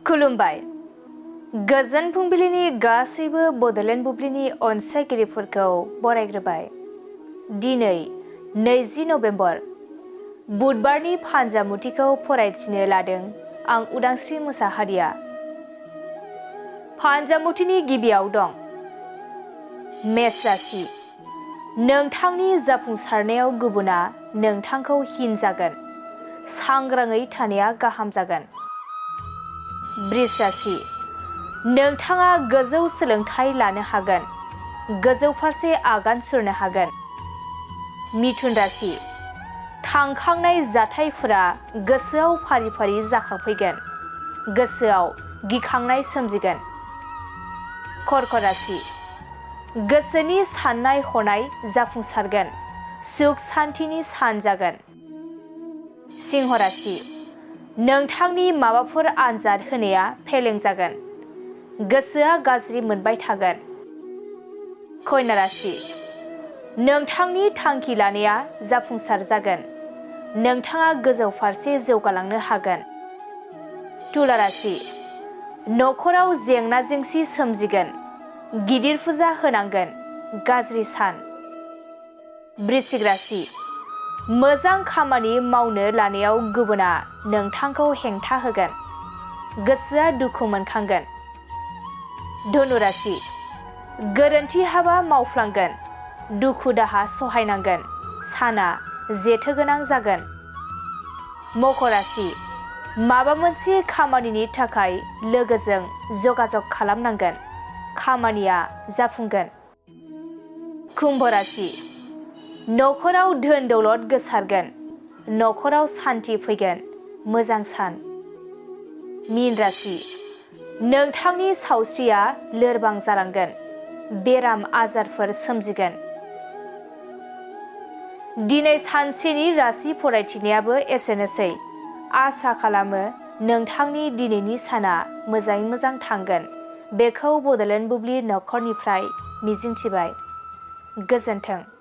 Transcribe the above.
खुलुमबाय। गोजोन फुंबिलिनि गासैबो बड'लेण्ड बुब्लिनि अनसायगिरिफोरखौ बरायग्रोबाय। दिनै 20 नभेम्बर बुधबारनि फानजामुथिखौ फरायथिनो लादों आं उदांस्रि मुसाहारिया। फानजामुथिनि गिबियाव दं मेष राशि। नोंथांनि जाफुंसारनायाव गुबुना नोंथांखौ हिनजागोन। सांग्राङै थानाया गाहाम जागोन। बृष राशि। नोंथाङा गोजौ सोलोंथाइ लानो हागोन। गोजौ फारसे आगान सुरनो हागोन। मिथुन राशि। थांखांनाय जाथायफोरा गोसोआव फारि फारि जाखांफैगोन। गोसोआव गिखांनाय सोमजिगोन। कर्क राशि। गोसोनि साननाय हनाय जाफुंसारगोन। सुख सान्थिनि सान जागोन। सिंह राशि। नोंथांनि माबाफोर आनजाद होनाया फेलें जागोन। गोसोआ गाज्रि मोनबाय थागोन। कन्या राशि। नोंथांनि थांखि लानाया जाफुंसार जागोन। नोंथाङा गोजौ फारसे जौगालांनो हागोन। तुला राशि। न'खराव जेंना जेंसि सोमजिगोन। गिदिर फुजा होनांगोन। गाज्रि सान। वृश्चिक राशि। मोजां खामानि मावनो लानायाव गुबुना नोंथांखौ हेंथा होगोन। गोसोआ दुखु मोनखांगोन। धनु राशि। गोरोन्थि हाबा मावफ्लांगोन। दुखु दाहा सहायनांगोन। साना जेथो गोनां जागोन। मकर राशि। माबा मोनसे खामानिनि थाखाय लोगोजों जगाजग खालामनांगोन। खामानिया जाफुंगोन। कुम्भ राशि। न'खराव धोन दौलत गोसारगोन। न'खराव सान्थि फैगोन। मोजां सान। मीन राशि। नोंथांनि सावस्रिया लोरबां जालांगोन। बेराम आजारफोर सोमजिगोन। दिनै सानसेनि राशि फरायथिनायाबो एसेनोसै। आसा खालामो नोंथांनि दिनैनि साना मोजाङै मोजां थांगोन। बेखौ बड'लेण्ड बुब्लि नखरनिफ्राय मिजिंथिबाय। गोजोन्थों।